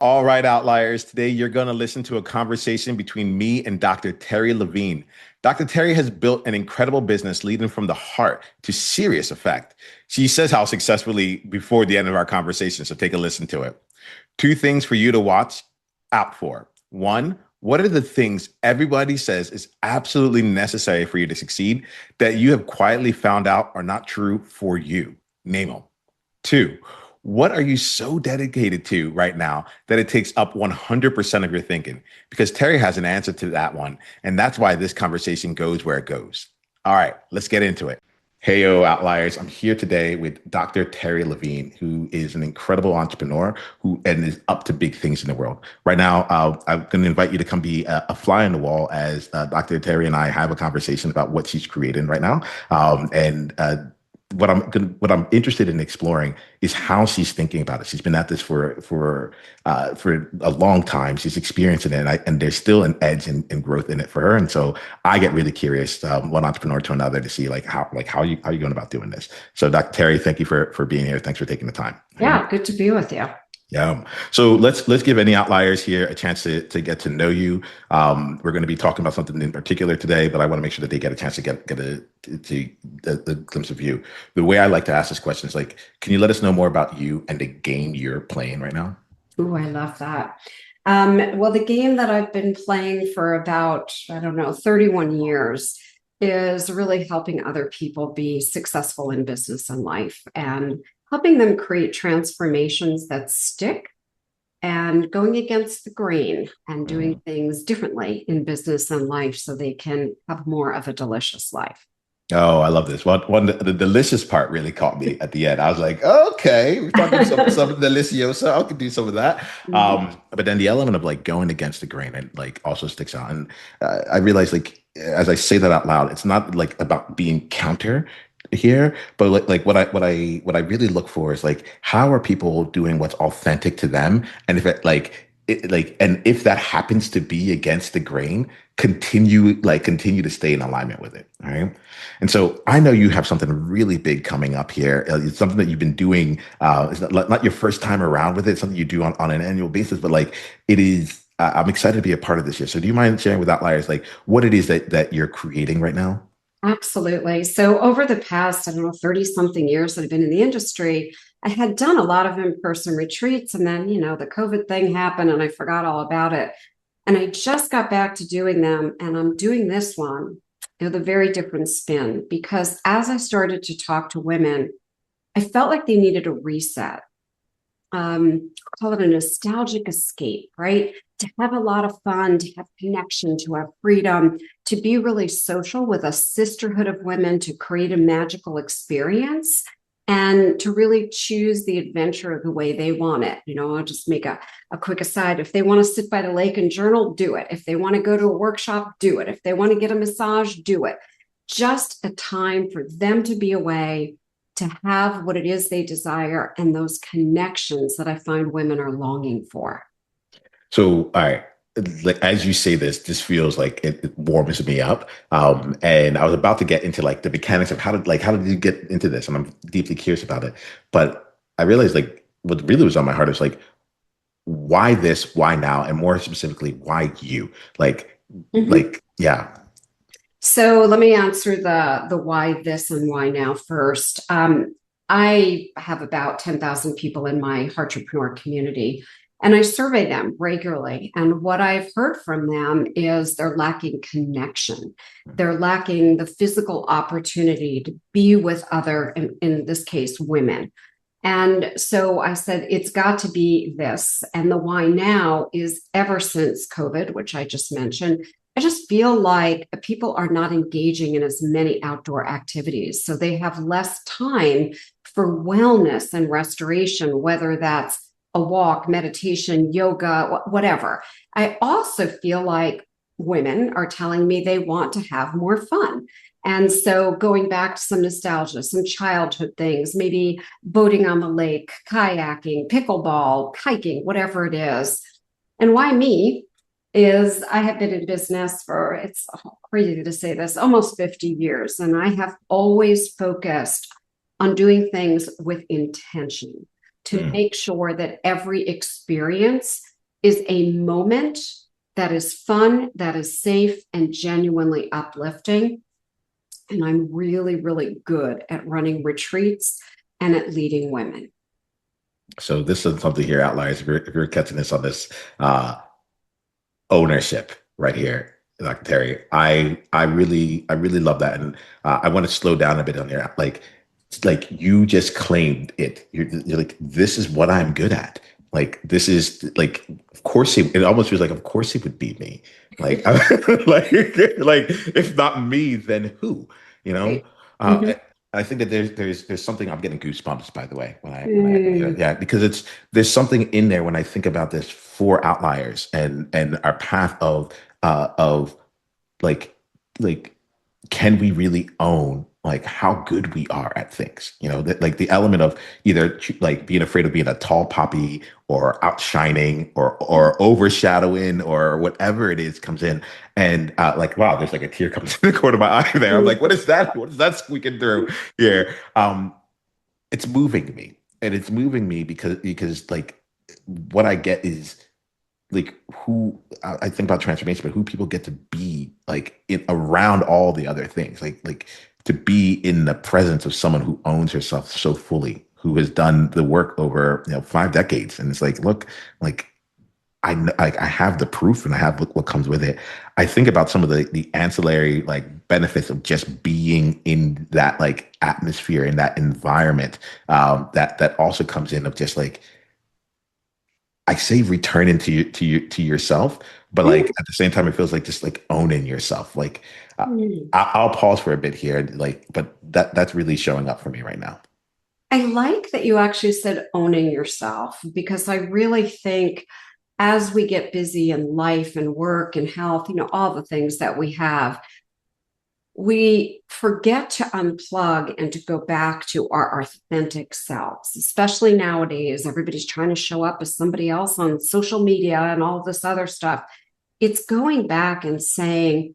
All right, Outliers. Today, you're going to listen to a conversation between me and Dr. Terri Levine. Dr. Terri has built an incredible business leading from the heart to serious effect. She says how successfully before the end of our conversation, so take a listen to it. Two things for you to watch out for. One, what are the things everybody says is absolutely necessary for you to succeed that you have quietly found out are not true for you? Name them. Two, what are you so dedicated to right now that it takes up 100% of your thinking? Because Terri has an answer to that one. And that's why this conversation goes where it goes. All right, let's get into it. Hey, yo, Outliers. I'm here today with Dr. Terri Levine, who is an incredible entrepreneur who and is up to big things in the world. Right now, I'm going to invite you to come be a fly on the wall as Dr. Terri and I have a conversation about what she's creating right now. What I'm interested in exploring is how she's thinking about it. She's been at this for a long time. She's experiencing it, and there's still an edge and growth in it for her. And so I get really curious, one entrepreneur to another, to see how you going about doing this. So, Dr. Terri, thank you for being here. Thanks for taking the time. Yeah, good to be with you. Yeah. So let's give any outliers here a chance to get to know you. We're going to be talking about something in particular today, but I want to make sure that they get a chance to get a glimpse of you. The way I like to ask this question is like, can you let us know more about you and the game you're playing right now? Ooh, I love that. Well, the game that I've been playing for about, I don't know, 31 years is really helping other people be successful in business and life and helping them create transformations that stick and going against the grain and doing Mhm. things differently in business and life so they can have more of a delicious life. Oh, I love this. The delicious part really caught me at the end. I was like, okay, we're talking some delicioso. I could do some of that. Mhm. But then the element of like going against the grain and like also sticks out. And I realized like as I say that out loud, it's not like about being counter here, but like what I really look for is like how are people doing what's authentic to them, and if and if that happens to be against the grain, continue to stay in alignment with it. All right. And so I know you have something really big coming up here. It's something that you've been doing. It's not your first time around with it. It's something you do on an annual basis, but like it is. I'm excited to be a part of this year. So do you mind sharing with Outliers like what it is that you're creating right now? Absolutely. So over the past, I don't know, 30 something years that I've been in the industry, I had done a lot of in-person retreats and then, the COVID thing happened and I forgot all about it. And I just got back to doing them and I'm doing this one with a very different spin because as I started to talk to women, I felt like they needed a reset. Call it a nostalgic escape, right? To have a lot of fun, to have connection, to have freedom, to be really social with a sisterhood of women, to create a magical experience and to really choose the adventure the way they want it. I'll just make a quick aside. If they want to sit by the lake and journal, do it. If they want to go to a workshop, do it. If they want to get a massage, do it. Just a time for them to be away, to have what it is they desire and those connections that I find women are longing for. So, all right, like as you say this feels like it warms me up. And I was about to get into like the mechanics of how did you get into this? And I'm deeply curious about it. But I realized like what really was on my heart is like, why this, why now, and more specifically, why you? Mhm. Yeah. So let me answer the why this and why now first. I have about 10,000 people in my entrepreneur community, and I survey them regularly. And what I've heard from them is they're lacking connection. They're lacking the physical opportunity to be with other, in this case, women. And so I said, it's got to be this. And the why now is ever since COVID, which I just mentioned, I just feel like people are not engaging in as many outdoor activities. So they have less time for wellness and restoration, whether that's a walk, meditation, yoga, whatever. I also feel like women are telling me they want to have more fun. And so going back to some nostalgia, some childhood things, maybe boating on the lake, kayaking, pickleball, hiking, whatever it is. And why me is I have been in business for, it's crazy to say this, almost 50 years. And I have always focused on doing things with intention to Mm, make sure that every experience is a moment that is fun, that is safe, and genuinely uplifting. And I'm really, really good at running retreats and at leading women. So this is something here, Outliers. If you're catching this on this uh, ownership right here, Dr. Terry. I really love that, and I want to slow down a bit on there. Like, it's like you just claimed it. You're like, this is what I'm good at. Like, this is like, of course he. It almost feels like, of course he would beat me. Like, like if not me, then who? You know. Right. Uh, Mhm. I think that there's something. I'm getting goosebumps, by the way, Mm. yeah, because there's something in there when I think about this for outliers and our path of like like can we really own like how good we are at things, that like the element of either like being afraid of being a tall poppy or outshining or overshadowing or whatever it is comes in. And like, wow, there's like a tear comes in the corner of my eye there. I'm like, what is that squeaking through here? It's moving me, and it's moving me because like what I get is like who I think about transformation, but who people get to be like in around all the other things, like to be in the presence of someone who owns herself so fully, who has done the work over 5 decades, and it's like, look, like I have the proof and I have what comes with it. I think about some of the ancillary like benefits of just being in that like atmosphere, in that environment, that also comes in of just like I say return into to yourself, but like at the same time, it feels like just like owning yourself. Like uh, Mm. I'll pause for a bit here, like, but that's really showing up for me right now. I like that you actually said owning yourself because I really think as we get busy in life and work and health, all the things that we have, we forget to unplug and to go back to our authentic selves, especially nowadays. Everybody's trying to show up as somebody else on social media and all this other stuff. It's going back and saying,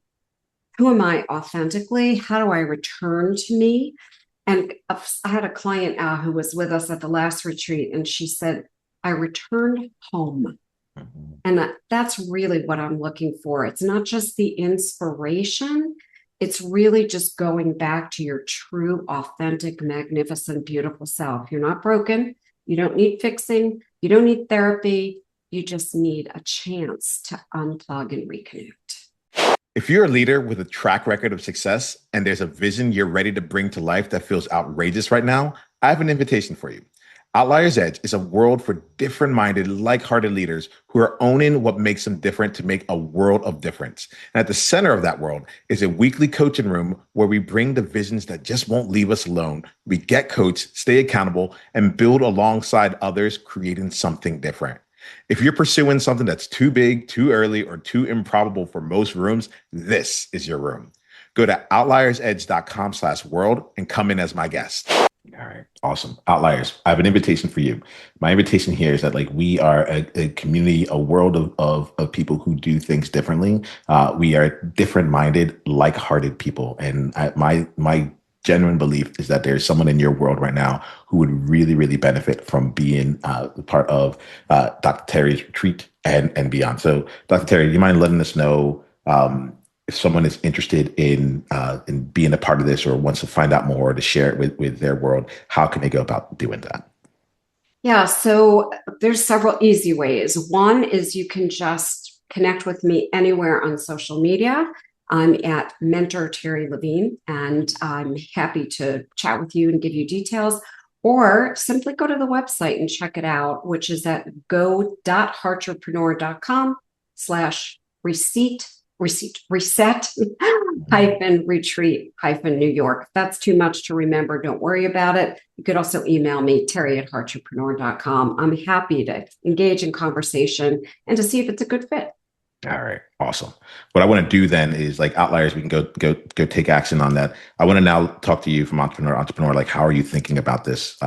who am I authentically? How do I return to me? And I had a client who was with us at the last retreat, and she said, I returned home. Mhm. And that's really what I'm looking for. It's not just the inspiration, it's really just going back to your true, authentic, magnificent, beautiful self. You're not broken. You don't need fixing. You don't need therapy. You just need a chance to unplug and reconnect. If you're a leader with a track record of success and there's a vision you're ready to bring to life that feels outrageous right now, I have an invitation for you. Outliers Edge is a world for different minded, like hearted leaders who are owning what makes them different to make a world of difference. And at the center of that world is a weekly coaching room where we bring the visions that just won't leave us alone. We get coached, stay accountable, and build alongside others, creating something different. If you're pursuing something that's too big, too early, or too improbable for most rooms, this is your room. Go to outliersedge.com/world and come in as my guest. All right. Awesome. Outliers. I have an invitation for you. My invitation here is that like we are a community, a world of people who do things differently. We are different minded, like-hearted people. And my genuine belief is that there's someone in your world right now who would really, really benefit from being part of Dr. Terry's retreat and beyond. So Dr. Terry, do you mind letting us know if someone is interested in being a part of this or wants to find out more or to share it with their world, how can they go about doing that? Yeah, so there's several easy ways. One is you can just connect with me anywhere on social media. I'm at Mentor Terri Levine, and I'm happy to chat with you and give you details. Or simply go to the website and check it out, which is at go.heartrepreneur.com/receipt, reset hyphen retreat hyphen New York. If that's too much to remember, don't worry about it. You could also email me, terri@heartrepreneur.com. I'm happy to engage in conversation and to see if it's a good fit. All right, awesome. What I want to do then is like outliers, we can go take action on that. I want to now talk to you from entrepreneur. Like, how are you thinking about this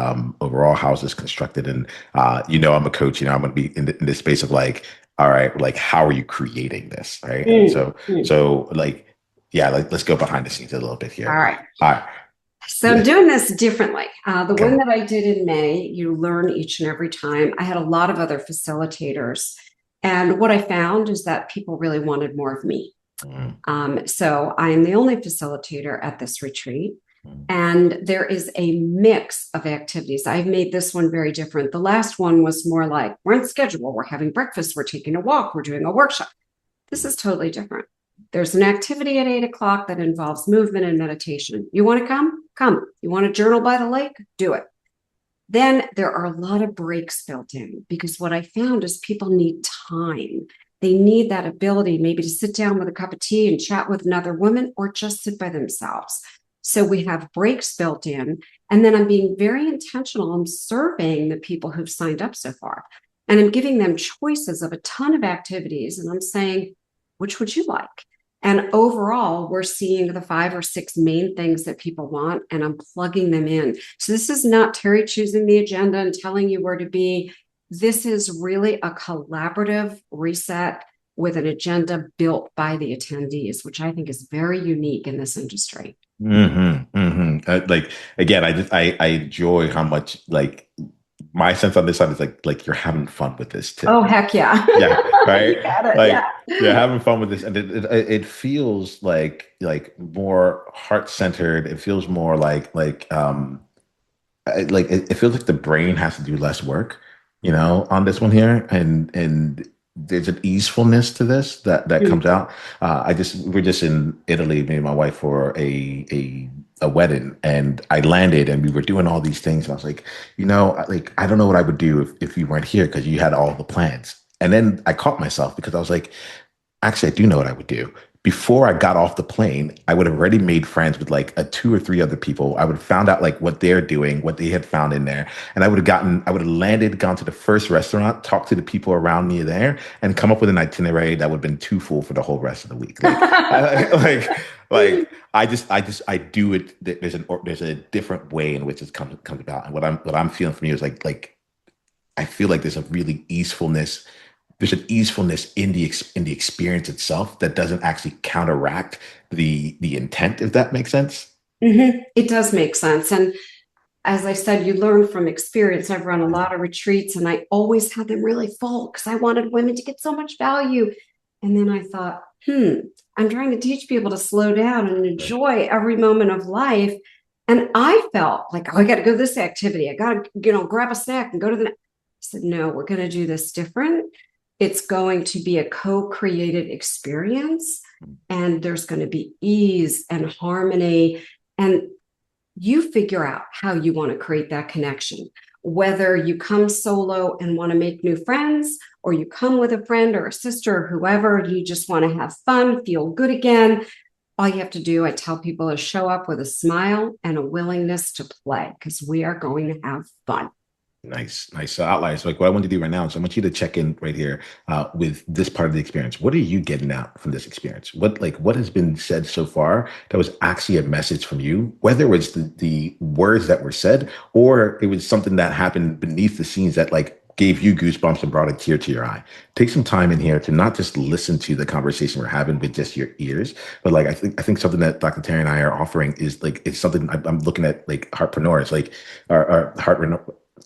overall? How is this constructed? And I'm a coach. I'm going to be in this space of like, all right, like how are you creating this, right? And Mm, so mm. so like, yeah, like let's go behind the scenes a little bit All here. right. All right, So I'm yeah, doing this differently. The come one on. that I did in May, you learn each and every time. I had a lot of other facilitators. And what I found is that people really wanted more of me. Mm, So I am the only facilitator at this retreat. mm, And there is a mix of activities. I've made this one very different. The last one was more like, we're on schedule, we're having breakfast, we're taking a walk, we're doing a workshop. This is totally different. There's an activity at 8 o'clock that involves movement and meditation. You want to come? Come. You want to journal by the lake? Do it. Then there are a lot of breaks built in because what I found is people need time. They need that ability maybe to sit down with a cup of tea and chat with another woman or just sit by themselves. So we have breaks built in. And then I'm being very intentional. I'm surveying the people who've signed up so far. And I'm giving them choices of a ton of activities. And I'm saying, which would you like? And overall, we're seeing the 5 or 6 main things that people want, and I'm plugging them in. So this is not Terri choosing the agenda and telling you where to be. This is really a collaborative reset with an agenda built by the attendees, which I think is very unique in this industry. Like again, I enjoy how much like my sense on this side is like you're having fun with this too. Oh, heck yeah. Yeah, right. You got it. Yeah. Like you're having fun with this, and it feels like more heart centered. It feels more like it feels like the brain has to do less work, on this one here, and there's an easefulness to this that comes out. We're just in Italy, me and my wife, for a wedding, and I landed, and we were doing all these things, and I was like, I don't know what I would do if you weren't here because you had all the plans. And then I caught myself because I was like, actually, I do know what I would do. Before I got off the plane, I would have already made friends with like 2 or 3 other people. I would have found out like what they're doing, what they had found in there. And I would have landed, gone to the first restaurant, talked to the people around me there, and come up with an itinerary that would have been too full for the whole rest of the week. I do it. There's a different way in which it comes about. And what I'm feeling from you is like I feel like there's an easefulness in the experience itself that doesn't actually counteract the intent, if that makes sense. It does make sense. And as I said, you learn from experience. I've run a lot of retreats and I always had them really full because I wanted women to get so much value. And then I thought, I'm trying to teach people to slow down and Right. enjoy every moment of life. And I felt like, oh, I got to go to this activity. I got to, grab a snack and go to the. I said, no, we're going to do this different. It's going to be a co-created experience, and there's going to be ease and harmony. And you figure out how you want to create that connection. Whether you come solo and want to make new friends, or you come with a friend or a sister or whoever, you just want to have fun, feel good again. All you have to do, I tell people, is show up with a smile and a willingness to play because we are going to have fun. Nice, nice. So outliers, like what I want to do right now is I want you to check in right here with this part of the experience. What are you getting out from this experience? What has been said so far that was actually a message from you, whether it was the words that were said or it was something that happened beneath the scenes that like gave you goosebumps and brought a tear to your eye. Take some time in here to not just listen to the conversation we're having with just your ears, but like I think something that Dr. Terry and I are offering is like it's something I'm looking at like heartpreneurs, like our heart.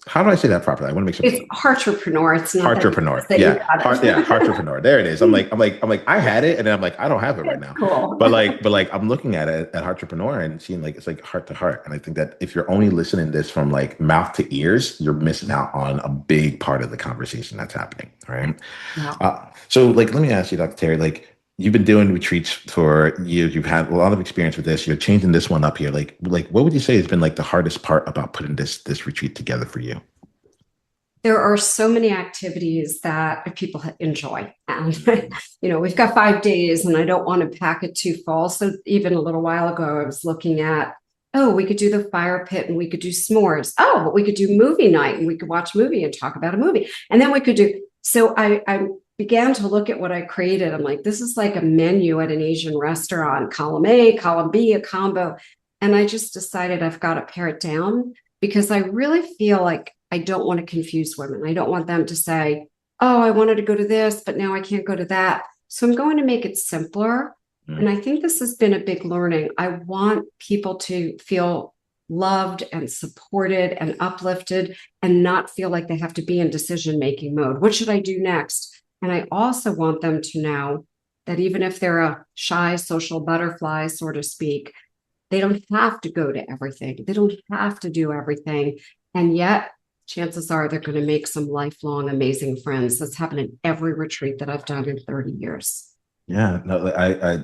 How do I say that properly? I want to make It's sure. entrepreneur. It's not Entrepreneur. that you Yeah. got it. Yeah. Entrepreneur. There it is. I'm like, I had it. And then I'm like, I don't have it right now. Cool. But I'm looking at it at entrepreneur and seeing like, it's like heart to heart. And I think that if you're only listening to this from like mouth to ears, you're missing out on a big part of the conversation that's happening. All right. Yeah. So like, let me ask you, Dr. Terry, like, you've been doing retreats for years. You've had a lot of experience with this. You're changing this one up here. Like, what would you say has been like the hardest part about putting this retreat together for you? There are so many activities that people enjoy. And, we've got 5 days and I don't want to pack it too full. So even a little while ago, I was looking at, oh, we could do the fire pit and we could do s'mores. Oh, but we could do movie night and we could watch a movie and talk about a movie. And then we could do, so I began to look at what I created. I'm like, this is like a menu at an Asian restaurant, column A, column B, a combo. And I just decided I've got to pare it down because I really feel like I don't want to confuse women. I don't want them to say, oh, I wanted to go to this, but now I can't go to that. So I'm going to make it simpler. And I think this has been a big learning. I want people to feel loved and supported and uplifted and not feel like they have to be in decision-making mode. What should I do next? And I also want them to know that even if they're a shy social butterfly, so to speak, they don't have to go to everything. They don't have to do everything. And yet, chances are they're going to make some lifelong amazing friends. That's happened in every retreat that I've done in 30 years. Yeah, no,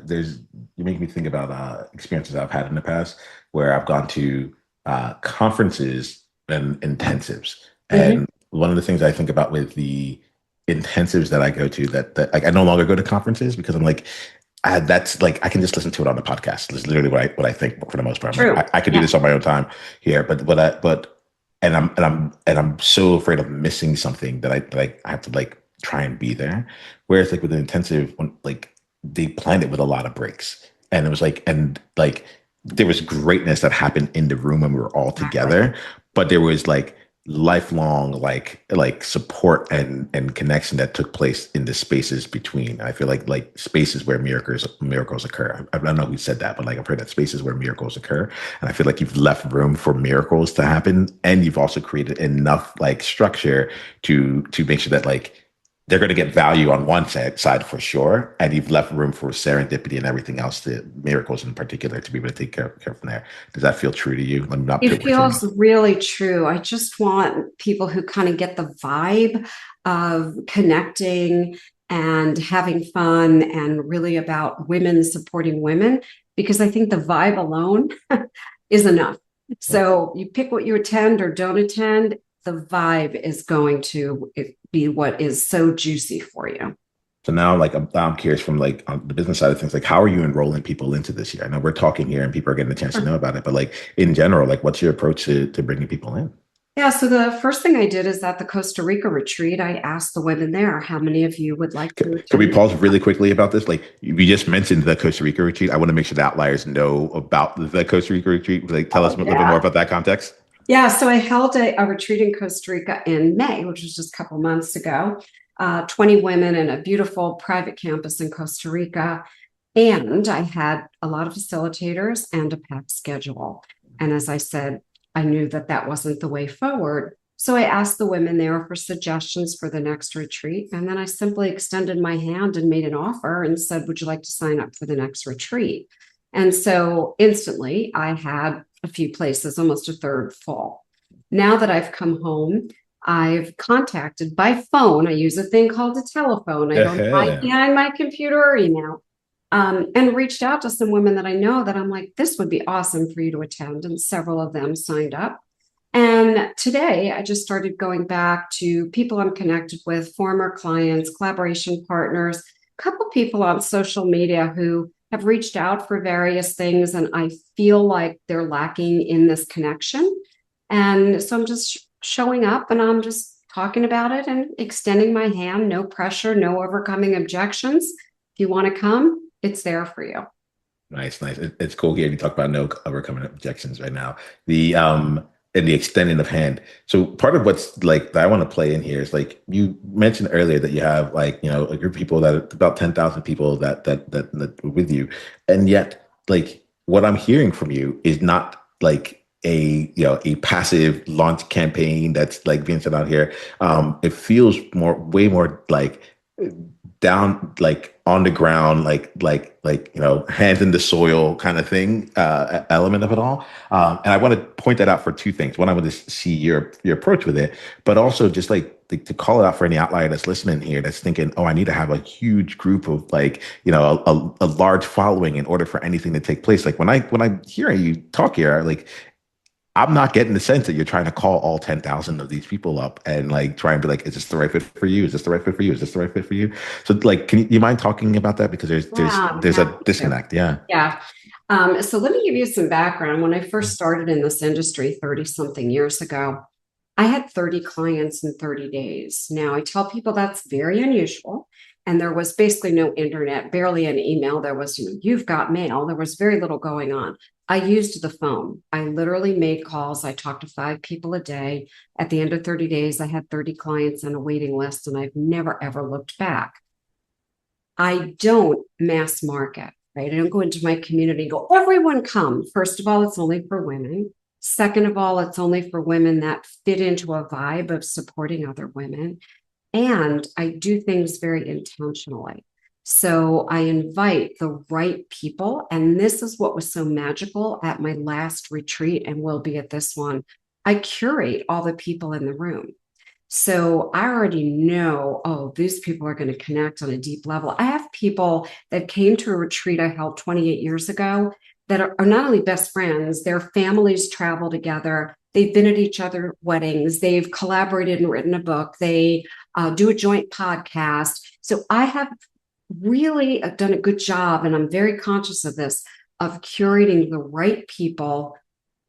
there's, you make me think about experiences I've had in the past where I've gone to conferences and intensives. Mm-hmm. And one of the things I think about with the intensives that I go to, that like I no longer go to conferences because I'm like, that's like I can just listen to it on the podcast. That's literally what I think for the most part. I'm like, True. I could do Yeah. this on my own time here, I'm so afraid of missing something that I have to like try and be there. Whereas like with the intensive, when like they planned it with a lot of breaks, and it was like and like there was greatness that happened in the room when we were all Exactly. together, but there was like lifelong like support and connection that took place in the spaces between. I feel like spaces where miracles occur. I don't know who said that, but like I've heard that spaces where miracles occur, and I feel like you've left room for miracles to happen, and you've also created enough like structure to make sure that like they're going to get value on one side for sure, and you've left room for serendipity and everything else, the miracles in particular, to be able to take care from there. Does that feel true to you? Let me not put It words in your feels really true. I just want people who kind of get the vibe of connecting and having fun and really about women supporting women, because I think the vibe alone is enough. mouth. So you pick what you attend or don't attend, the vibe is going to be what is so juicy for you. So now, like, I'm curious from like on the business side of things, like, how are you enrolling people into this year? I know we're talking here and people are getting a chance to know about it, but like in general, like, what's your approach to bringing people in? Yeah, so the first thing I did is at the Costa Rica retreat, I asked the women there, how many of you would like to Can we attend? pause really quickly about this? Like, we just mentioned the Costa Rica retreat. I want to make sure the outliers know about the Costa Rica retreat. Like, tell us a Oh, little bit more yeah. about that context. Yeah, so I held a retreat in Costa Rica in May, which was just a couple months ago. 20 women in a beautiful private campus in Costa Rica. And I had a lot of facilitators and a packed schedule. And as I said, I knew that that wasn't the way forward. So I asked the women there for suggestions for the next retreat. And then I simply extended my hand and made an offer and said, would you like to sign up for the next retreat? And so instantly I had a few places, almost a third full. Now that I've come home, I've contacted by phone. I use a thing called a telephone. I don't hide Yeah. behind my computer or email. And reached out to some women that I know that I'm like, this would be awesome for you to attend. And several of them signed up. And today I just started going back to people I'm connected with, former clients, collaboration partners, a couple people on social media who have reached out for various things. And I feel like they're lacking in this connection. And so I'm just showing up and I'm just talking about it and extending my hand, no pressure, no overcoming objections. If you want to come, it's there for you. Nice, nice. It's cool here. You talk about no overcoming objections right now. The and the extending of hand. So part of what's like that I want to play in here is like you mentioned earlier that you have like a group of people that about 10,000 people that are with you, and yet like what I'm hearing from you is not like a passive launch campaign that's like being sent out here. It feels way more like down like on the ground like hands in the soil kind of thing element of it all, and I want to point that out for two things. One, I want to see your approach with it, but also just like to call it out for any outlier that's listening here that's thinking, oh, I need to have a huge group of like a large following in order for anything to take place. Like when I hear you talk here, like I'm not getting the sense that you're trying to call all 10,000 of these people up and like try and be like, is this the right fit for you? Is this the right fit for you? Is this the right fit for you? So like, can you mind talking about that? Because there's Yeah, there's I'm there's a happy to. disconnect. Yeah. Yeah. So let me give you some background. When I first started in this industry 30 something years ago, I had 30 clients in 30 days. Now, I tell people that's very unusual. And there was basically no internet, barely an email. There was, you've got mail. There was very little going on. I used the phone. I literally made calls. I talked to 5 people a day. At the end of 30 days, I had 30 clients on a waiting list, and I've never, ever looked back. I don't mass market, right? I don't go into my community and go, everyone come. First of all, it's only for women. Second of all, it's only for women that fit into a vibe of supporting other women. And I do things very intentionally. So I invite the right people. And this is what was so magical at my last retreat and will be at this one. I curate all the people in the room. So I already know, oh, these people are going to connect on a deep level. I have people that came to a retreat I held 28 years ago that are not only best friends, their families travel together. They've been at each other's weddings. They've collaborated and written a book. They do a joint podcast. So I have really done a good job, and I'm very conscious of this, of curating the right people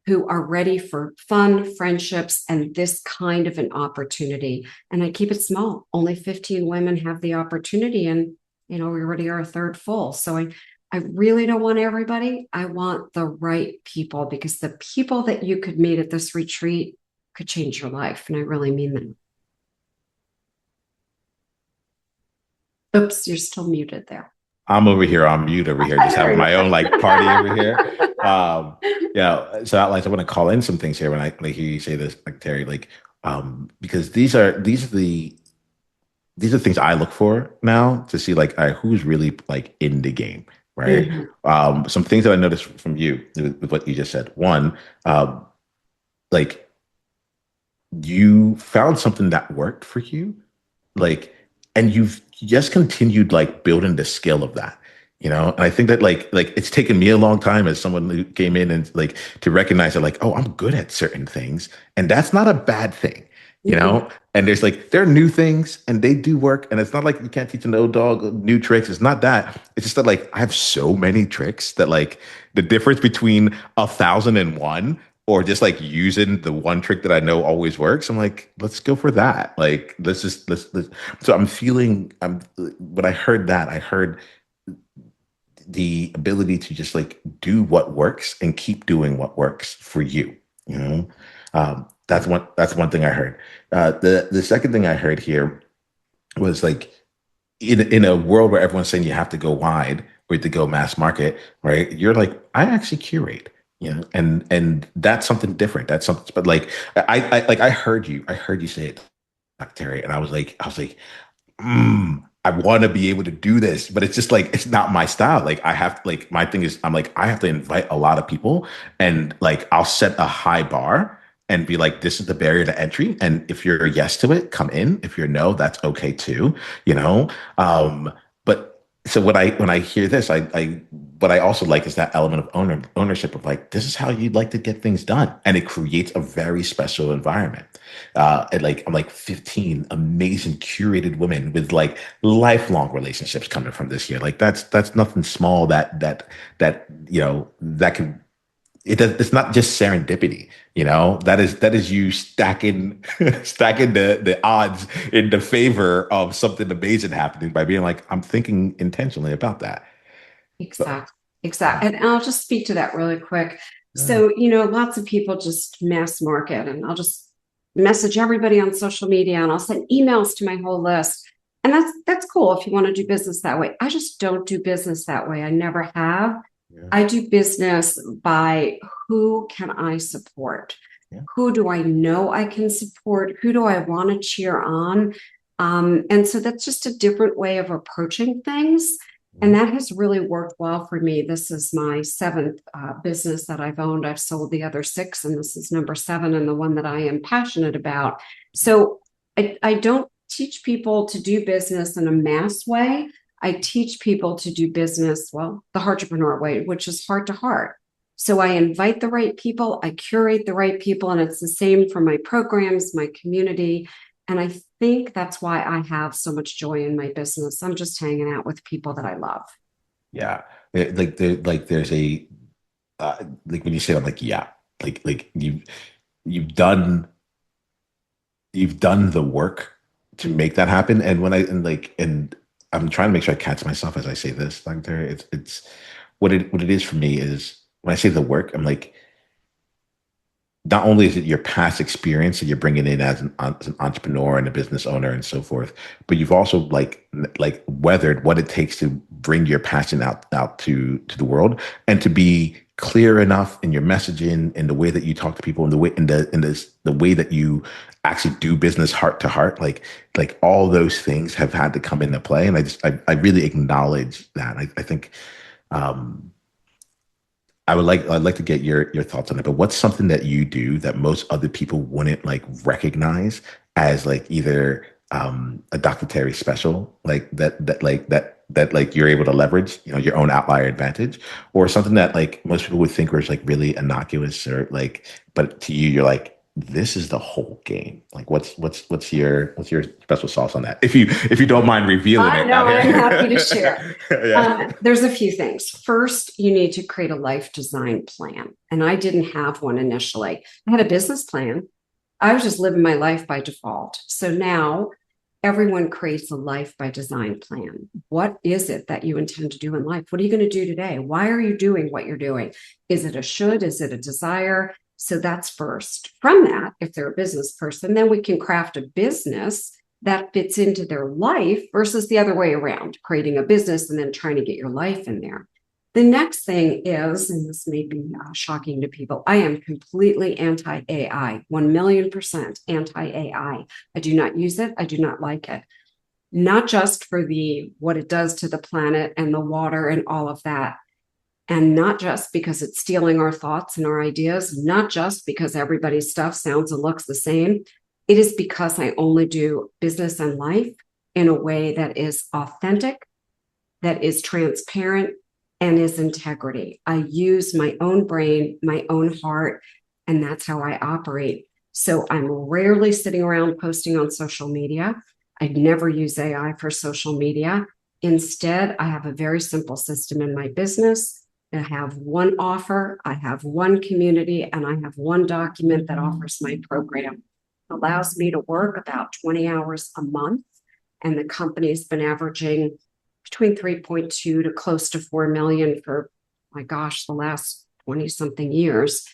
who are ready for fun, friendships, and this kind of an opportunity. And I keep it small. Only 15 women have the opportunity, and we already are a third full. So I really don't want everybody. I want the right people, because the people that you could meet at this retreat could change your life. And I really mean that. Oops, you're still muted there. I'm over here on mute over here, just There having you my own like party over here. go. So Outlines, I want to call in some things here when I hear you say this, like Terry, like because these are things I look for now to see like who's really like in the game, right? Mhm. Some things that I noticed from you with what you just said. One, like you found something that worked for you, like, and you've just continued like building the skill of that, and I think that like it's taken me a long time as someone who came in and like to recognize that like, oh, I'm good at certain things, and that's not a bad thing, Mhm. and there's like there are new things and they do work, and it's not like you can't teach an old dog new tricks. It's not that. It's just that like I have so many tricks that like the difference between 1,001 or just like using the one trick that I know always works. I'm like, let's go for that. Like, let's. So I'm feeling. When I heard that, I heard the ability to just like do what works and keep doing what works for you. You know, that's one thing I heard. The second thing I heard here was like in a world where everyone's saying you have to go wide or to go mass market, right? You're like, I actually curate, and that's something different. That's something, but like I heard you say it, Dr. Terry, and I was like, I want to be able to do this, but it's just like it's not my style. Like I have like my thing is I'm like I have to invite a lot of people, and like I'll set a high bar and be like, this is the barrier to entry, and if you're a yes to it, come in. If you're no, that's okay too, you know. But so when I hear this, I what I also like is that element of ownership of like this is how you'd like to get things done, and it creates a very special environment. And like I'm like 15 amazing curated women with like lifelong relationships coming from this year. Like that's nothing small that can it's not just serendipity, that is you stacking stacking the odds in the favor of something amazing happening by being like, I'm thinking intentionally about that. So, Exactly. Exactly. And I'll just speak to that really quick. So, lots of people just mass market, and I'll just message everybody on social media, and I'll send emails to my whole list. And that's cool if you want to do business that way. I just don't do business that way. I never have. yeah, I do business by who can I support? yeah, Who do I know I can support? Who do I want to cheer on? And so that's just a different way of approaching things. yeah, And that has really worked well for me. This is my seventh business that I've owned. I've sold the other six, and this is number seven, and the one that I am passionate about. So I don't teach people to do business in a mass way. I teach people to do business, well, the entrepreneur way, which is heart to heart. So I invite the right people, I curate the right people, and it's the same for my programs, my community. And I think that's why I have so much joy in my business. I'm just hanging out with people that I love. yeah. There's a like when you say, I'm like, yeah, like you've done you've done the work to Mm. make that happen. And and I'm trying to make sure I catch myself as I say this, like there, it's what it is for me is when I say the work, I'm like, not only is it your past experience that you're bringing in as an entrepreneur and a business owner and so forth, but you've also like weathered what it takes to bring your passion out to the world and to be clear enough in your messaging, in the way that you talk to people, in the way that you actually do business heart to heart. Like all those things have had to come into play, and I really acknowledge that. I think um, I'd like to get your thoughts on it. But what's something that you do that most other people wouldn't like recognize as like either a Dr. Terry special, like that like you're able to leverage, you know, your own outlier advantage, or something that like most people would think was like really innocuous or like, but to you, you're like, this is the whole game. Like, what's your special sauce on that? If you don't mind revealing I it know, out I'm happy to here. share. Yeah. There's a few things. First, you need to create a life design plan. And I didn't have one initially. I had a business plan. I was just living my life by default. So now everyone creates a life by design plan. What is it that you intend to do in life? What are you going to do today? Why are you doing what you're doing? Is it a should? Is it a desire? So that's first. From that, if they're a business person, then we can craft a business that fits into their life versus the other way around, creating a business and then trying to get your life in there. The next thing is, and this may be shocking to people, I am completely anti AI, 1,000,000% anti AI. I do not use it. I do not like it. Not just for the what it does to the planet and the water and all of that. And not just because it's stealing our thoughts and our ideas, not just because everybody's stuff sounds and looks the same. It is because I only do business and life in a way that is authentic, that is transparent, and is integrity. I use my own brain, my own heart, and that's how I operate. So I'm rarely sitting around posting on social media. I'd never use AI for social media. Instead, I have a very simple system in my business. I have one offer, I have one community, and I have one document that offers my program. It allows me to work about 20 hours a month, and the company's been averaging between 3.2 to close to 4 million for, my gosh, the last 20 something years,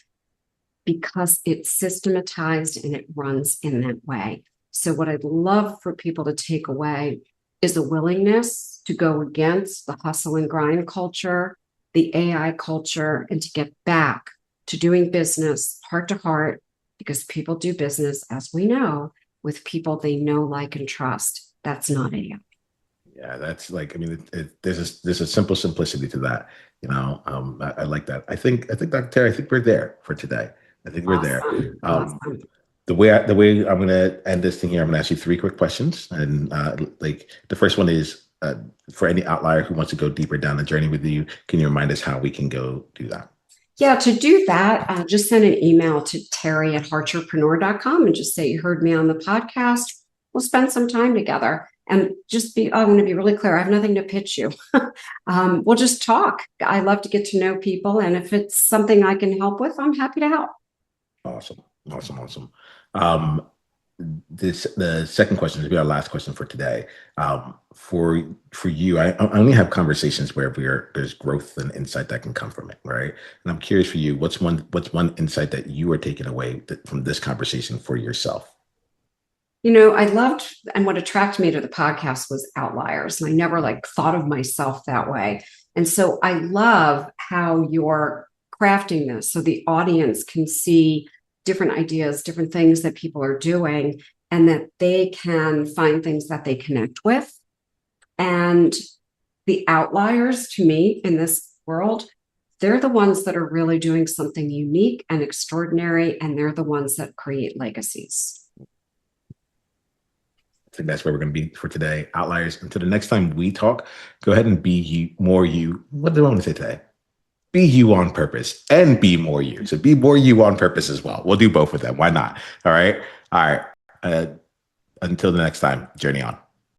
because it's systematized and it runs in that way. So what I'd love for people to take away is a willingness to go against the hustle and grind culture, the AI culture, and to get back to doing business heart to heart, because people do business, as we know, with people they know, like, and trust. That's not AI. Yeah, that's like, I mean, there's a simple simplicity to that. You know, I like that. I think, Dr. Terry, I think we're there for today. I think we're there. Awesome. Um, Awesome. the way I'm going to end this thing here, I'm going to ask you three quick questions, and like the first one is for any outlier who wants to go deeper down the journey with you, can you remind us how we can go do that? Yeah, to do that, just send an email to terry@heartrepreneur.com and just say you heard me on the podcast. We'll spend some time together and I want to be really clear. I have nothing to pitch you. We'll just talk. I love to get to know people. And if it's something I can help with, I'm happy to help. Awesome, awesome, awesome. Um, the second question is be our last question for today. For you, I only have conversations where there's growth and insight that can come from it, right? And I'm curious for you, what's one insight that you are taking away from this conversation for yourself? I loved, and what attracted me to the podcast was Outliers. And I never like thought of myself that way. And so I love how you're crafting this so the audience can see different ideas, different things that people are doing, and that they can find things that they connect with. And the outliers to me in this world, they're the ones that are really doing something unique and extraordinary, and they're the ones that create legacies. I think that's where we're going to be for today. Outliers. Until the next time we talk, go ahead and be you, more you. What do I want to say today? Be you on purpose and be more you. So be more you on purpose as well. We'll do both of them. Why not? All right. All right. Until the next time, journey on.